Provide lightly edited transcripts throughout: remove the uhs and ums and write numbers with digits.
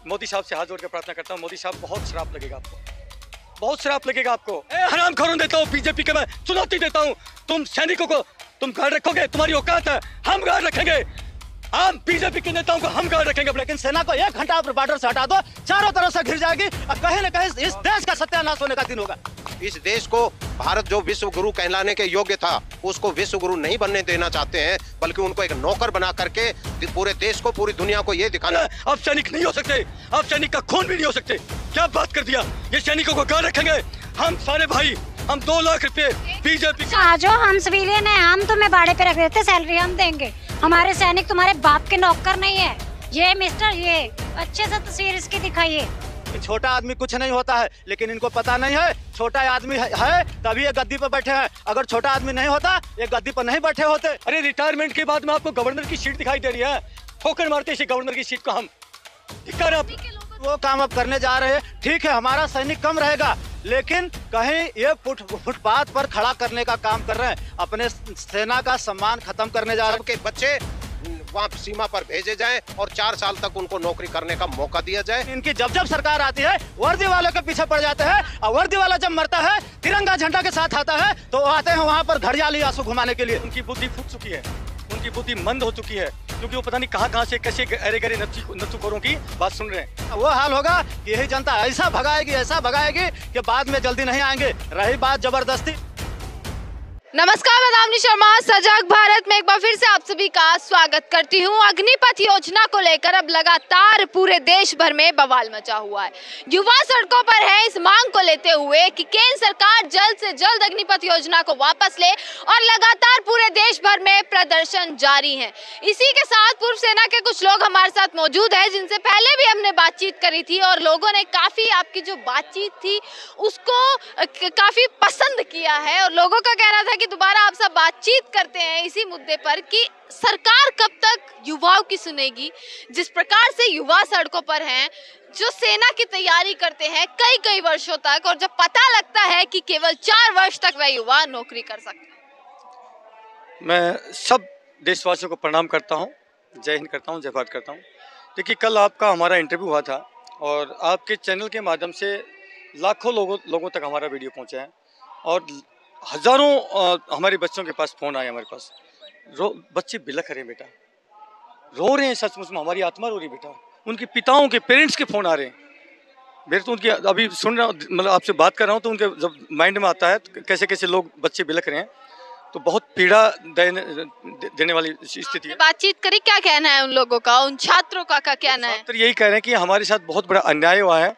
मोदी साहब से हाथ जोड़ के प्रार्थना करता हूँ, मोदी साहब बहुत श्राप लगेगा आपको, बहुत श्राप लगेगा आपको। हरामखोरों देता हूँ, बीजेपी के मैं चुनौती देता हूँ, तुम सैनिकों को तुम गार्ड रखोगे, तुम्हारी औकात है, हम गार्ड रखेंगे, हम बीजेपी के नेताओं को हम गार्ड रखेंगे। लेकिन सेना को 1 घंटा बॉर्डर से हटा दो, चारों तरफ से घिर जाएगी और कहीं न कहीं इस देश का सत्यानाश होने का दिन होगा। इस देश को भारत जो विश्व गुरु कहलाने के योग्य था, उसको विश्व गुरु नहीं बनने देना चाहते हैं, बल्कि उनको एक नौकर बना करके पूरे देश को, पूरी दुनिया को ये दिखाना। अब सैनिक नहीं हो सकते, अब सैनिक का खून भी नहीं हो सकते। क्या बात कर दिया, ये सैनिकों को गार्ड रखेंगे हम सारे भाई, हम 2 लाख रुपए बीजेपी। आ जाओ, हम सिविलियन हैं, हम तुम्हें भाड़े पे रख देते, सैलरी हम देंगे। हमारे सैनिक तुम्हारे बाप के नौकर नहीं है। ये मिस्टर, ये अच्छे से तस्वीर इसकी दिखाइए। छोटा आदमी कुछ नहीं होता है, लेकिन इनको पता नहीं है छोटा आदमी है तभी ये गद्दी पर बैठे हैं। अगर छोटा आदमी नहीं होता ये गद्दी पर नहीं बैठे होते। अरे रिटायरमेंट के बाद में आपको गवर्नर की सीट दिखाई दे रही है, ठोकर मारते इसी गवर्नर की सीट को हम। वो काम अब करने जा रहे हैं। ठीक है, हमारा सैनिक कम रहेगा, लेकिन कहीं ये फुटपाथ पर खड़ा करने का काम कर रहे हैं, अपने सेना का सम्मान खत्म करने जा रहे हैं। सबके बच्चे वहाँ सीमा पर भेजे जाएं और 4 साल तक उनको नौकरी करने का मौका दिया जाए। इनकी जब जब सरकार आती है वर्दी वालों के पीछे पड़ जाते हैं, और वर्दी वाला जब मरता है तिरंगा झंडा के साथ आता है तो आते हैं वहाँ पर घड़ियाली आंसू घुमाने के लिए। उनकी बुद्धि फूट चुकी है, उनकी बुद्धि मंद हो चुकी है, क्योंकि वो पता नहीं कहाँ से कैसे अरे गरे नत्थुखोरों की बात सुन रहे हैं। वो हाल होगा कि यही जनता ऐसा भगाएगी कि बाद में जल्दी नहीं आएंगे। रही बात जबरदस्ती। नमस्कार, मैं दामिनी शर्मा सजग भारत में एक बार फिर से आप सभी का स्वागत करती हूं। अग्निपथ योजना को लेकर अब लगातार पूरे देश भर में बवाल मचा हुआ है। युवा सड़कों पर है इस मांग को लेते हुए कि केंद्र सरकार जल्द से जल्द अग्निपथ योजना को वापस ले, और लगातार पूरे देश भर में प्रदर्शन जारी है। इसी के साथ पूर्व सेना के कुछ लोग हमारे साथ मौजूद है, जिनसे पहले भी हमने बातचीत करी थी, और लोगों ने काफी आपकी जो बातचीत थी उसको काफी पसंद किया है, और लोगों का कहना था कि दोबारा आप सब बातचीत करते हैं इसी मुद्दे पर कि सरकार कब तक युवाओं की सुनेगी। जिस प्रकार से युवा सड़कों पर हैं, जो सेना की तैयारी करते हैं कई वर्षों तक, और जब पता लगता है कि केवल 4 वर्ष तक वह युवा नौकरी कर सकते हैं। मैं सब देशवासियों को प्रणाम करता हूं, जय हिंद करता हूं, जय भारत करता हूं। देखिए, कल आपका हमारा इंटरव्यू हुआ था और आपके चैनल के माध्यम से लाखों लोगों तक हमारा वीडियो पहुंचा है, और हज़ारों हमारे बच्चों के पास फ़ोन आए हमारे पास। बच्चे बिलख रहे हैं बेटा, रो रहे हैं, सचमुच में हमारी आत्मा रो रही बेटा। उनके पिताओं के, पेरेंट्स के फ़ोन आ रहे हैं। मेरे तो उनकी अभी सुन रहा हूँ, मतलब आपसे बात कर रहा हूँ, तो उनके जब माइंड में आता है तो कैसे कैसे लोग बच्चे बिलख रहे हैं, तो बहुत पीड़ा देने वाली स्थिति है। बातचीत करी, क्या कहना है उन लोगों का, उन छात्रों का कहना है? छात्र यही कह रहे हैं कि हमारे साथ बहुत बड़ा अन्याय हुआ है,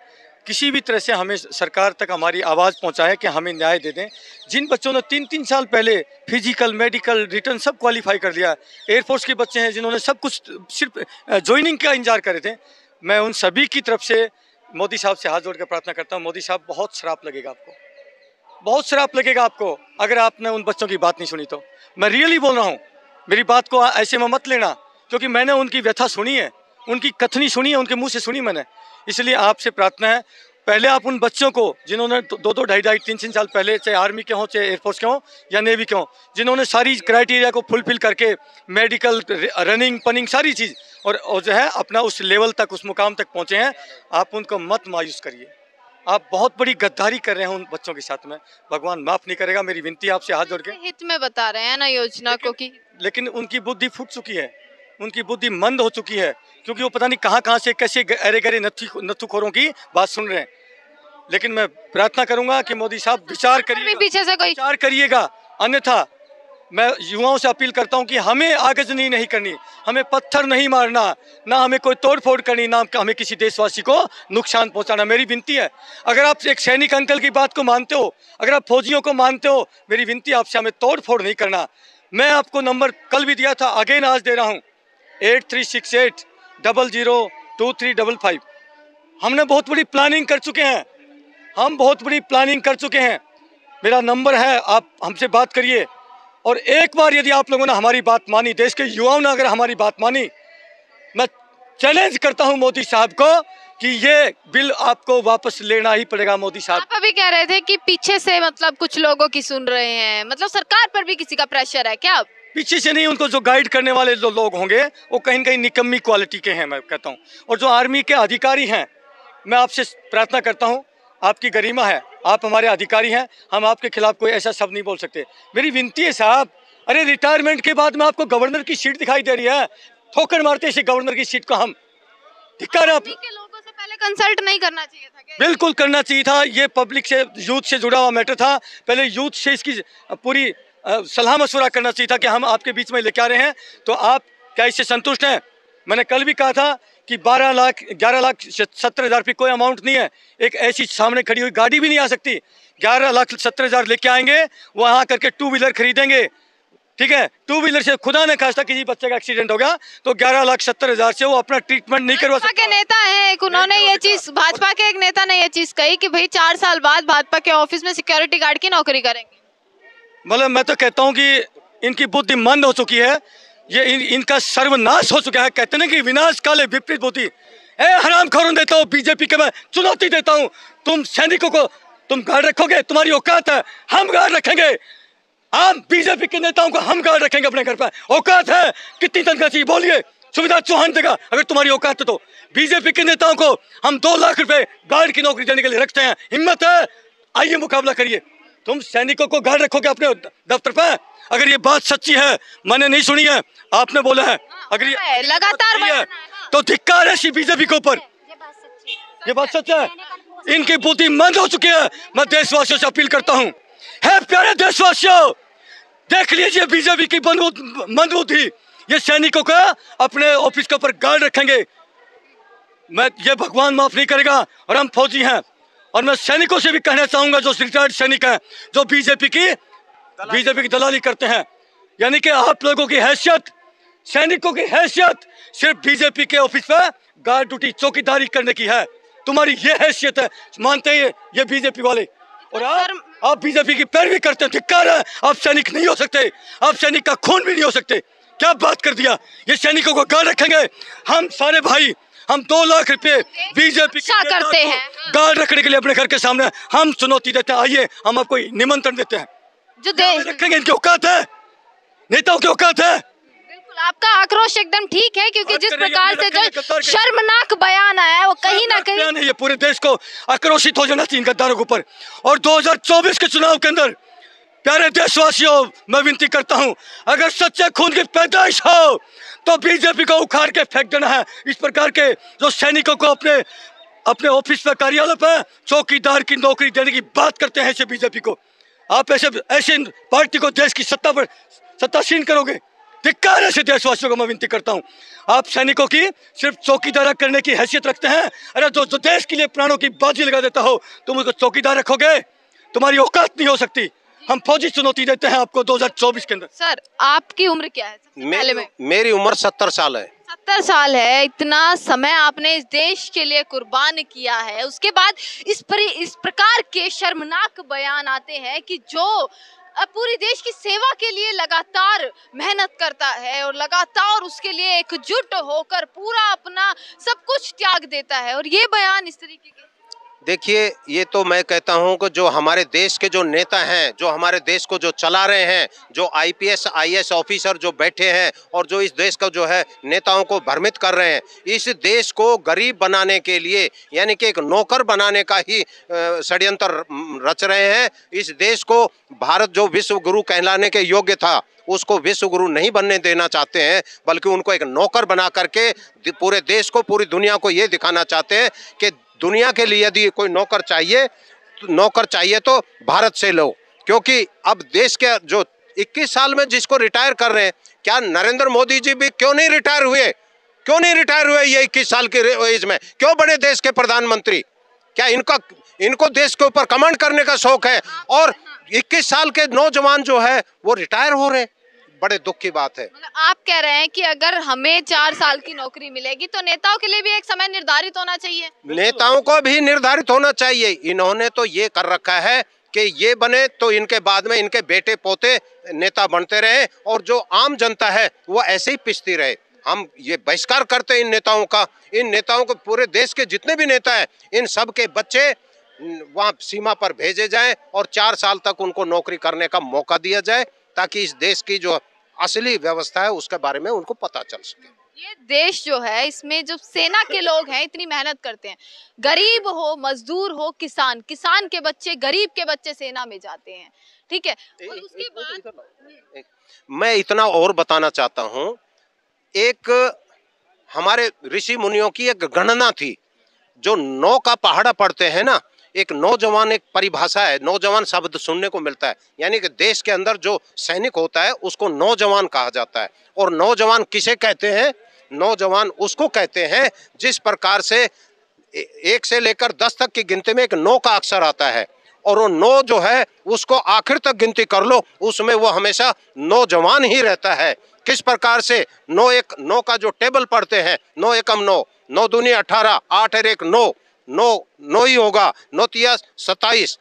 किसी भी तरह से हमें सरकार तक हमारी आवाज़ पहुंचाए कि हमें न्याय दे दें। जिन बच्चों ने 3 साल पहले फिजिकल, मेडिकल, रिटर्न सब क्वालिफाई कर लिया, एयरफोर्स के बच्चे हैं जिन्होंने सब कुछ सिर्फ ज्वाइनिंग का इंतजार करे थे, मैं उन सभी की तरफ से मोदी साहब से हाथ जोड़ के प्रार्थना करता हूँ, मोदी साहब बहुत श्राप लगेगा आपको, बहुत श्राप लगेगा आपको अगर आपने उन बच्चों की बात नहीं सुनी तो। मैं रियली बोल रहा हूँ, मेरी बात को ऐसे में मत लेना, क्योंकि मैंने उनकी व्यथा सुनी है, उनकी कथनी सुनी है, उनके मुंह से सुनी मैंने। इसलिए आपसे प्रार्थना है, पहले आप उन बच्चों को जिन्होंने 2-2, 2.5, 3 साल पहले, चाहे आर्मी के हों, चाहे एयरफोर्स के हों या नेवी के हों, जिन्होंने सारी क्राइटेरिया को फुलफिल करके मेडिकल, रनिंग, पनिंग सारी चीज़ और जो है अपना उस लेवल तक, उस मुकाम तक पहुँचे हैं, आप उनको मत मायूस करिए। आप बहुत बड़ी गद्दारी कर रहे हैं उन बच्चों के साथ में, भगवान माफ़ नहीं करेगा। मेरी विनती आपसे हाथ जोड़ के, हित में बता रहे हैं ना योजना को कि, लेकिन उनकी बुद्धि फूट चुकी है, उनकी बुद्धि मंद हो चुकी है, क्योंकि वो पता नहीं कहाँ से कैसे अरे गरे नत्थुखोरों की बात सुन रहे हैं। लेकिन मैं प्रार्थना करूंगा कि मोदी साहब विचार करिएगा, पीछे से कोई विचार करिएगा, अन्यथा मैं युवाओं से अपील करता हूं कि हमें आगजनी नहीं करनी, हमें पत्थर नहीं मारना, ना हमें कोई तोड़फोड़ करनी, ना हमें किसी देशवासी को नुकसान पहुंचाना। मेरी विनती है, अगर आप एक सैनिक अंकल की बात को मानते हो, अगर आप फौजियों को मानते हो, मेरी विनती आपसे, हमें तोड़फोड़ नहीं करना। मैं आपको नंबर कल भी दिया था, अगेन आज दे रहा हूँ, 8368002355। हमने बहुत बड़ी प्लानिंग कर चुके हैं, हम बहुत बड़ी प्लानिंग कर चुके हैं। मेरा नंबर है, आप हमसे बात करिए, और एक बार यदि आप लोगों ने हमारी बात मानी, देश के युवाओं ने अगर हमारी बात मानी, मैं चैलेंज करता हूं मोदी साहब को कि ये बिल आपको वापस लेना ही पड़ेगा। मोदी साहब, आप अभी कह रहे थे कि पीछे से मतलब कुछ लोगों की सुन रहे हैं, मतलब सरकार पर भी किसी का प्रेशर है क्या? पीछे से नहीं, उनको जो गाइड करने वाले जो लोग होंगे वो कहीं न कहीं निकम्मी क्वालिटी के हैं, मैं कहता हूँ। और जो आर्मी के अधिकारी हैं, मैं आपसे प्रार्थना करता हूँ, आपकी गरिमा है, आप हमारे अधिकारी हैं, हम आपके खिलाफ कोई ऐसा शब्द नहीं बोल सकते। मेरी विनती है साहब, अरे रिटायरमेंट के बाद में आपको गवर्नर की सीट दिखाई दे रही है, ठोकर मारते इसी गवर्नर की सीट को हम। धिक्कार है आप के लोगों से पहले कंसल्ट नहीं करना चाहिए था क्या? बिल्कुल करना चाहिए था। ये पब्लिक से, यूथ से जुड़ा हुआ मैटर था। पहले यूथ से इसकी पूरी सलाह मशवरा करना चाहिए था कि हम आपके बीच में लेके आ रहे हैं, तो आप क्या इससे संतुष्ट हैं? मैंने कल भी कहा था कि 12,11,70,000 रुपये कोई अमाउंट नहीं है। एक ऐसी सामने खड़ी हुई गाड़ी भी नहीं आ सकती। 11,70,000 लेके आएंगे, वहाँ करके 2 व्हीलर खरीदेंगे, ठीक है। 2 व्हीलर से खुदा ने खास्ता किसी बच्चे का एक्सीडेंट हो गया तो 11,70,000 से वो अपना ट्रीटमेंट नहीं करवा भाजपा सकता। के नेता हैं एक, उन्होंने ये चीज, भाजपा के एक नेता ने ये चीज कही कि भाई 4 साल बाद भाजपा के ऑफिस में सिक्योरिटी गार्ड की नौकरी करेंगे। मतलब मैं तो कहता हूँ कि इनकी बुद्धि मंद हो चुकी है, ये इनका सर्वनाश हो चुका है। कहते ना कि विनाश काले विपरीत बुद्धि। हरामखोरों देता हूँ बीजेपी के, मैं चुनौती देता हूँ, तुम सैनिकों को तुम गार्ड रखोगे, तुम्हारी औकात है, हम गार्ड रखेंगे। आप बीजेपी के नेताओं को हम गार्ड रखेंगे अपने घर पर, औकात है? कितनी तनख्वाह चाहिए बोलिए, सुविधा चौहान देगा अगर तुम्हारी औकात है तो। बीजेपी के नेताओं को हम 2 लाख रुपए गार्ड की नौकरी देने के लिए रखते हैं, हिम्मत है? आइए मुकाबला करिए। तुम सैनिकों को गार्ड रखोगे अपने दफ्तर पर? अगर ये बात सच्ची है, मैंने नहीं सुनी है, आपने बोला है, अगर ये लगातार है तो धिक्कार है बीजेपी के ऊपर। ये बात सच है, इनकी बुद्धि मंद हो चुकी है। मैं देशवासियों से अपील करता हूँ, है प्यारे देशवासियों, देख लीजिए बीजेपी की मंद बुद्धि। ये सैनिकों का अपने ऑफिस के ऊपर गार्ड रखेंगे, मैं ये भगवान माफ नहीं करेगा। और हम फौजी हैं, और मैं सैनिकों से भी कहना चाहूंगा, जो रिटायर्ड सैनिक हैं, जो बीजेपी की दलाली करते हैं, यानी कि आप लोगों की हैसियत, सैनिकों की हैसियत सिर्फ बीजेपी के ऑफिस पर गार्ड ड्यूटी, चौकीदारी करने की है। तुम्हारी ये हैसियत है, मानते हैं ये बीजेपी वाले, और आप बीजेपी की पैरवी करते हैं। धिक्कार है, आप सैनिक नहीं हो सकते, आप सैनिक का खून भी नहीं हो सकते। क्या बात कर दिया? ये सैनिकों को गार्ड रखेंगे हम सारे भाई, हम 2 लाख रुपए बीजेपी करते हैं गार्ड रखने के लिए अपने घर के सामने हम चुनौती देते हैं। आइए, हम आपको निमंत्रण देते हैं, जो देश रखेंगे। इनकी औकात है, नेताओं की औकात है। बिल्कुल, आपका आक्रोश एकदम ठीक है, क्योंकि जिस प्रकार से जो शर्मनाक बयान आया है वो कहीं ना कहीं ये पूरे देश को आक्रोशित हो जाना चाहिए इन गद्दारों के ऊपर। और 2024 के चुनाव के अंदर प्यारे देशवासियों, मैं विनती करता हूं, अगर सच्चे खून की पैदाइश हो तो बीजेपी को उखाड़ के फेंक देना है। इस प्रकार के जो सैनिकों को अपने ऑफिस पर, कार्यालय पर चौकीदार की नौकरी देने की बात करते हैं, ऐसे बीजेपी को आप ऐसे पार्टी को देश की सत्ता पर सत्तासीन करोगे? धिक्कार ऐसे देशवासियों को मैं विनती करता हूँ। आप सैनिकों की सिर्फ चौकीदार करने की हैसियत रखते हैं। अरे जो देश के लिए प्राणों की बाजी लगा देता हो, तुम उसको चौकीदार रखोगे? तुम्हारी औकात नहीं हो सकती। हम फौजी चुनौती देते हैं आपको 2024 के अंदर। सर, आपकी उम्र क्या है? मेरी उम्र 70 साल है। 70 साल है, इतना समय आपने इस देश के लिए कुर्बान किया है, उसके बाद इस प्रकार के शर्मनाक बयान आते हैं कि जो पूरी देश की सेवा के लिए लगातार मेहनत करता है और लगातार उसके लिए एकजुट होकर पूरा अपना सब कुछ त्याग देता है, और ये बयान इस तरीके के। देखिए, ये तो मैं कहता हूं कि जो हमारे देश के जो नेता हैं, जो हमारे देश को जो चला रहे हैं, जो IPS IAS ऑफिसर जो बैठे हैं और जो इस देश का जो है नेताओं को भ्रमित कर रहे हैं, इस देश को गरीब बनाने के लिए, यानी कि एक नौकर बनाने का ही षड्यंत्र रच रहे हैं। इस देश को भारत जो विश्व गुरु कहलाने के योग्य था, उसको विश्व गुरु नहीं बनने देना चाहते हैं, बल्कि उनको एक नौकर बना करके पूरे देश को, पूरी दुनिया को ये दिखाना चाहते हैं कि दुनिया के लिए यदि कोई नौकर चाहिए तो भारत से लो। क्योंकि अब देश के जो 21 साल में जिसको रिटायर कर रहे हैं, क्या नरेंद्र मोदी जी भी क्यों नहीं रिटायर हुए? ये 21 साल की एज में क्यों बने देश के प्रधानमंत्री? क्या इनको देश के ऊपर कमांड करने का शौक है? और 21 साल के नौजवान जो है वो रिटायर हो रहे हैं। बड़े दुख की बात है। मतलब आप कह रहे हैं कि अगर हमें 4 साल की नौकरी मिलेगी तो नेताओं के लिए भी एक समय निर्धारित होना चाहिए। नेताओं को भी निर्धारित होना चाहिए। इन्होंने तो ये कर रखा है कि ये बने तो इनके बाद में इनके बेटे पोते नेता बनते रहे, और जो आम जनता है वो ऐसे ही पिसती रहे। हम ये बहिष्कार करते हैं इन नेताओं का। इन नेताओं को, पूरे देश के जितने भी नेता हैं, इन सब के बच्चे वहाँ सीमा पर भेजे जाएं और 4 साल तक उनको नौकरी करने का मौका दिया जाए, ताकि इस देश की जो असली व्यवस्था है उसके बारे में उनको पता चल सके। ये देश जो है इसमें जो सेना के लोग हैं इतनी मेहनत करते हैं, गरीब हो, मजदूर हो, किसान, किसान के बच्चे, गरीब के बच्चे सेना में जाते हैं, ठीक है। और उसके बाद मैं इतना और बताना चाहता हूँ, एक हमारे ऋषि मुनियों की एक गणना थी, जो 9 का पहाड़ा पढ़ते हैं ना, एक नौजवान, एक परिभाषा है, नौजवान शब्द सुनने को मिलता है, यानी कि देश के अंदर जो सैनिक होता है उसको नौजवान कहा जाता है। और नौजवान किसे कहते हैं? नौजवान उसको कहते हैं जिस प्रकार से 1 से लेकर 10 तक की गिनती में एक 9 का अक्षर आता है, और वो 9 जो है उसको आखिर तक गिनती कर लो, उसमें वो हमेशा नौजवान ही रहता है। किस प्रकार से 9 का जो टेबल पढ़ते हैं, 9 एकम 9, 9 दूनी 18, 8 और 1 9, 9 ही होगा, 9 तिया 27,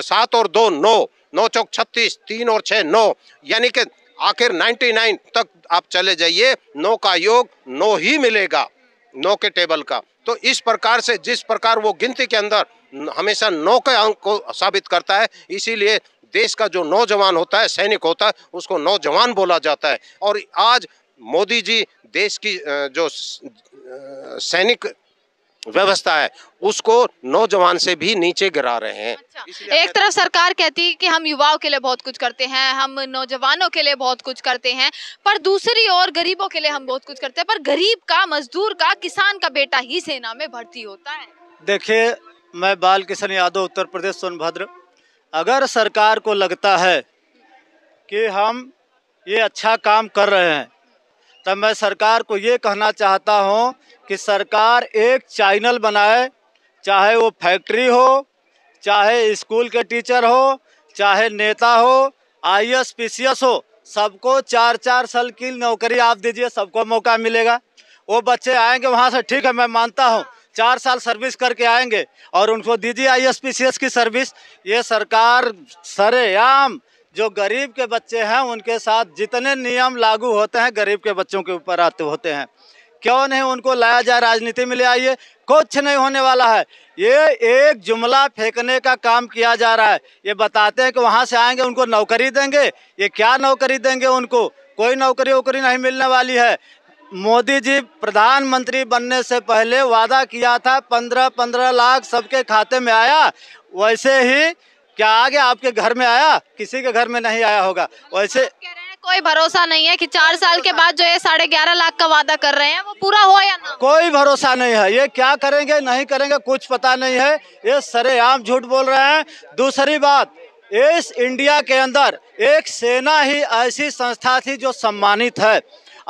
7 और 2 9, 9 चौक 36, 3 और 6 9, यानी कि आखिर 99 तक आप चले जाइए, 9 का योग 9 ही मिलेगा, 9 के टेबल का। तो इस प्रकार से जिस प्रकार वो गिनती के अंदर हमेशा 9 के अंक को साबित करता है, इसीलिए देश का जो नौजवान होता है, सैनिक होता है, उसको नौजवान बोला जाता है। और आज मोदी जी देश की जो सैनिक व्यवस्था है उसको नौजवान से भी नीचे गिरा रहे हैं। अच्छा, एक तरफ सरकार कहती है कि हम युवाओं के लिए बहुत कुछ करते हैं, हम नौजवानों के लिए बहुत कुछ करते हैं, पर दूसरी ओर गरीबों के लिए हम बहुत कुछ करते हैं, पर गरीब का, मजदूर का, किसान का बेटा ही सेना में भर्ती होता है। देखिए, मैं बाल किशन यादव, उत्तर प्रदेश, सोनभद्र। अगर सरकार को लगता है कि हम ये अच्छा काम कर रहे हैं, तब मैं सरकार को ये कहना चाहता हूँ कि सरकार एक चैनल बनाए, चाहे वो फैक्ट्री हो, चाहे स्कूल के टीचर हो, चाहे नेता हो, IAS PCS हो, सबको 4-4 साल की नौकरी आप दीजिए, सबको मौका मिलेगा। वो बच्चे आएंगे वहाँ से, ठीक है, मैं मानता हूँ 4 साल सर्विस करके आएंगे, और उनको दीजिए IAS PCS की सर्विस। ये सरकार सरेआम जो गरीब के बच्चे हैं उनके साथ जितने नियम लागू होते हैं गरीब के बच्चों के ऊपर आते होते हैं, क्यों नहीं उनको लाया जाए, राजनीति में ले आइए, कुछ नहीं होने वाला है। ये एक जुमला फेंकने का काम किया जा रहा है। ये बताते हैं कि वहाँ से आएंगे उनको नौकरी देंगे, ये क्या नौकरी देंगे उनको? कोई नौकरी वोकरी नहीं मिलने वाली है। मोदी जी प्रधानमंत्री बनने से पहले वादा किया था 15-15 लाख सबके खाते में आया, वैसे ही क्या आगे आपके घर में आया? किसी के घर में नहीं आया होगा। वैसे कह रहे हैं कोई भरोसा नहीं है कि 4 साल के बाद जो ये 11.5 लाख का वादा कर रहे हैं वो पूरा हो या ना? कोई भरोसा नहीं है। ये क्या करेंगे नहीं करेंगे कुछ पता नहीं है, ये सरेआम झूठ बोल रहे हैं। दूसरी बात, इस इंडिया के अंदर एक सेना ही ऐसी संस्था थी जो सम्मानित है।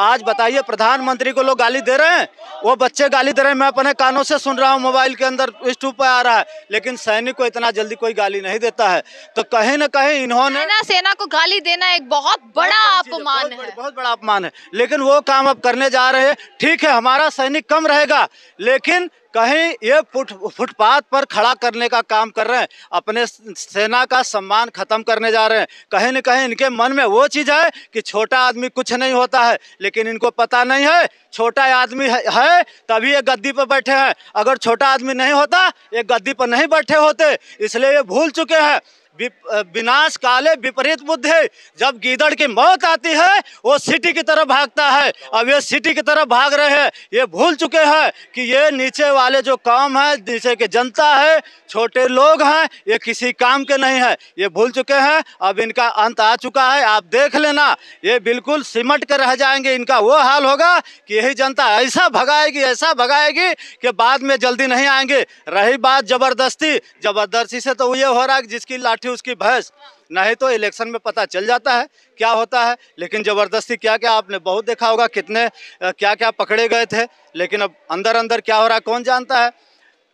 आज बताइए, प्रधानमंत्री को लोग गाली दे रहे हैं, वो बच्चे गाली दे रहे हैं, मैं अपने कानों से सुन रहा हूँ, मोबाइल के अंदर यूट्यूब पे आ रहा है, लेकिन सैनिक को इतना जल्दी कोई गाली नहीं देता है। तो कहीं न कहीं इन्होंने सेना को गाली देना एक बहुत बड़ा अपमान है, बहुत बड़ा अपमान है। लेकिन वो काम अब करने जा रहे हैं। ठीक है, हमारा सैनिक कम रहेगा, लेकिन कहीं ये फुटपाथ पर खड़ा करने का काम कर रहे हैं, अपने सेना का सम्मान खत्म करने जा रहे हैं। कहीं न कहीं इनके मन में वो चीज़ है कि छोटा आदमी कुछ नहीं होता है, लेकिन इनको पता नहीं है छोटा आदमी है तभी ये गद्दी पर बैठे हैं। अगर छोटा आदमी नहीं होता ये गद्दी पर नहीं बैठे होते, इसलिए ये भूल चुके हैं। विनाश काले विपरीत बुद्धि, जब गीदड़ की मौत आती है वो सिटी की तरफ भागता है। अब ये सिटी की तरफ भाग रहे हैं, ये भूल चुके हैं कि ये नीचे वाले जो काम है, नीचे की जनता है, छोटे लोग हैं, ये किसी काम के नहीं है, ये भूल चुके हैं। अब इनका अंत आ चुका है, आप देख लेना, ये बिल्कुल सिमट कर रह जाएंगे। इनका वो हाल होगा कि यही जनता ऐसा भगाएगी कि बाद में जल्दी नहीं आएंगे। रही बात जबरदस्ती से तो ये हो रहा है जिसकी लाठी उसकी भैंस, नहीं तो इलेक्शन में पता चल जाता है क्या होता है। लेकिन जबरदस्ती क्या क्या आपने बहुत देखा होगा, कितने क्या क्या पकड़े गए थे, लेकिन अब अंदर अंदर क्या हो रहा है कौन जानता है।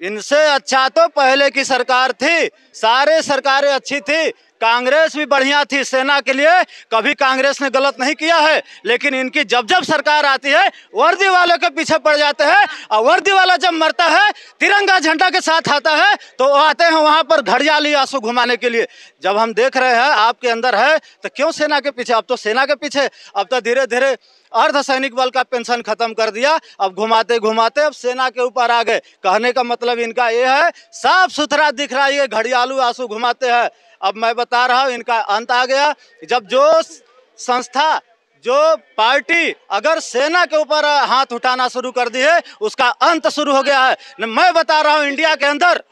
इनसे अच्छा तो पहले की सरकार थी, सारे सरकारें अच्छी थी, कांग्रेस भी बढ़िया थी सेना के लिए, कभी कांग्रेस ने गलत नहीं किया है। लेकिन इनकी जब जब सरकार आती है वर्दी वालों के पीछे पड़ जाते हैं, और वर्दी वाला जब मरता है तिरंगा झंडा के साथ आता है तो आते हैं वहां पर घड़ियाली आंसू घुमाने के लिए। जब हम देख रहे हैं आपके अंदर है तो क्यों सेना के पीछे? अब तो सेना के पीछे, अब तो धीरे धीरे अर्धसैनिक बल का पेंशन खत्म कर दिया, अब घुमाते घुमाते अब सेना के ऊपर आ गए। कहने का मतलब इनका ये है, साफ सुथरा दिख रहा है, ये घड़ियालू आंसू घुमाते हैं। अब मैं बता रहा हूँ इनका अंत आ गया। जब जो संस्था जो पार्टी अगर सेना के ऊपर हाथ उठाना शुरू कर दी है, उसका अंत शुरू हो गया है। मैं बता रहा हूं, इंडिया के अंदर,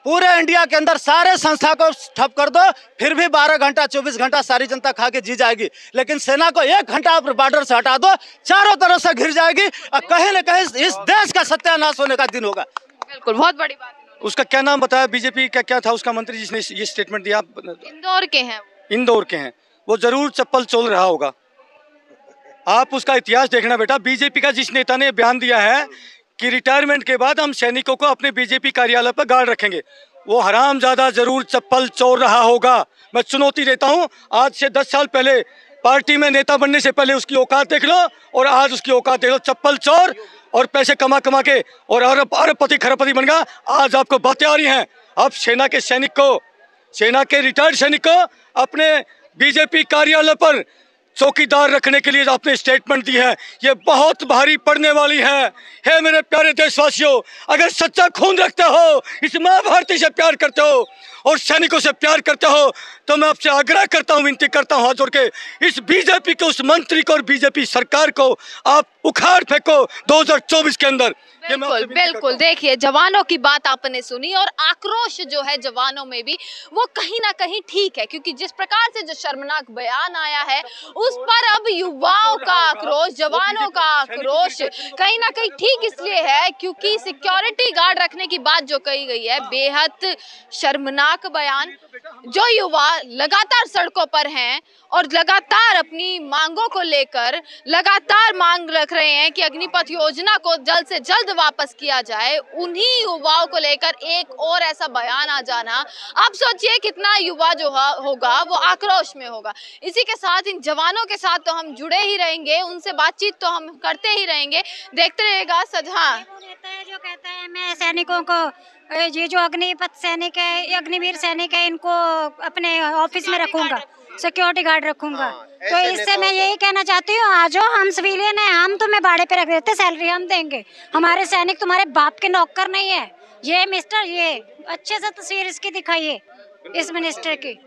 पूरे इंडिया के अंदर सारे संस्था को ठप कर दो, फिर भी 12 घंटा 24 घंटा सारी जनता खा के जी जाएगी। लेकिन सेना को 1 घंटा आप बॉर्डर से हटा दो, चारों तरफ से घिर जाएगी और कहीं न कहीं इस देश का सत्यानाश होने का दिन होगा। बिल्कुल, बहुत बड़ी बात है। उसका क्या नाम बताया, बीजेपी का क्या था उसका मंत्री जिसने ये स्टेटमेंट दिया? इंदौर के हैं। इंदौर के हैं। वो जरूर चप्पल चोल रहा होगा। आप उसका इतिहास देखना बेटा। बीजेपी का जिस नेता ने बयान दिया है कि रिटायरमेंट के बाद हम सैनिकों को अपने बीजेपी कार्यालय पर गार्ड रखेंगे, वो हरामजादा जरूर चप्पल चोर रहा होगा। मैं चुनौती देता हूं, आज से 10 साल पहले पार्टी में नेता बनने से पहले उसकी औकात देख लो और आज उसकी औकात देख लो। चप्पल चोर और पैसे कमा कमा के और अरबपति खरबपति बन गया। आज आपको बातें आ रही हैं। अब सेना के सैनिक को, सेना के रिटायर्ड सैनिक को अपने बीजेपी कार्यालय पर चौकीदार रखने के लिए आपने स्टेटमेंट दी है, ये बहुत भारी पड़ने वाली है। हे मेरे प्यारे देशवासियों, अगर सच्चा खून रखते हो, इस माँ भारती से प्यार करते हो और सैनिकों से प्यार करते हो, तो मैं आपसे आग्रह करता हूँ, विनती करता हूँ हाथ जोड़ के, इस बीजेपी के उस मंत्री को और बीजेपी सरकार को आप उखाड़ फेंको 2024 के अंदर। बिल्कुल बिल्कुल, देखिए जवानों की बात आपने सुनी और आक्रोश जो है जवानों में भी वो कहीं ना कहीं ठीक है, क्योंकि जिस प्रकार से जो शर्मनाक बयान आया है उस पर अब युवाओं का आक्रोश, जवानों का आक्रोश कहीं ना कहीं ठीक इसलिए है क्योंकि सिक्योरिटी गार्ड रखने की बात जो कही गई है, बेहद शर्मनाक बयान। जो युवा लगातार सड़कों पर हैं और लगातार अपनी मांगों को लेकर लगातार मांग रख रहे हैं कि अग्निपथ योजना को जल्द से जल्द वापस किया जाए, उन्हीं युवाओं को लेकर एक और ऐसा बयान आ जाना, आप सोचिए कितना युवा जो होगा वो आक्रोश में होगा। इसी के साथ इन जवानों के साथ तो हम जुड़े ही रहेंगे, उनसे बातचीत तो हम करते ही रहेंगे, देखते रहेगा सजा। जो कहता है मैं सैनिकों को, ये जो अग्निपथ सैनिक है, अग्निवीर सैनिक है, इनको अपने ऑफिस में रखूंगा, सिक्योरिटी गार्ड रखूंगा। तो इससे मैं यही कहना चाहती हूँ, आ जाओ, हम सिविलियन हैं, हम तुम्हें भाड़े पे रख देते, सैलरी हम देंगे। हमारे सैनिक तुम्हारे बाप के नौकर नहीं है। ये मिस्टर, ये अच्छे से तस्वीर इसकी दिखाइए, इस मिनिस्टर की।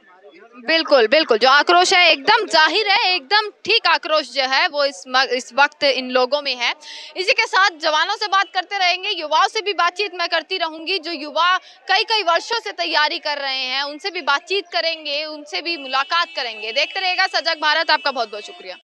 बिल्कुल बिल्कुल, जो आक्रोश है एकदम जाहिर है, एकदम ठीक आक्रोश जो है वो इस वक्त इन लोगों में है। इसी के साथ जवानों से बात करते रहेंगे, युवाओं से भी बातचीत मैं करती रहूंगी। जो युवा कई वर्षों से तैयारी कर रहे हैं उनसे भी बातचीत करेंगे, उनसे भी मुलाकात करेंगे। देखते रहेगा सजग भारत। आपका बहुत बहुत शुक्रिया।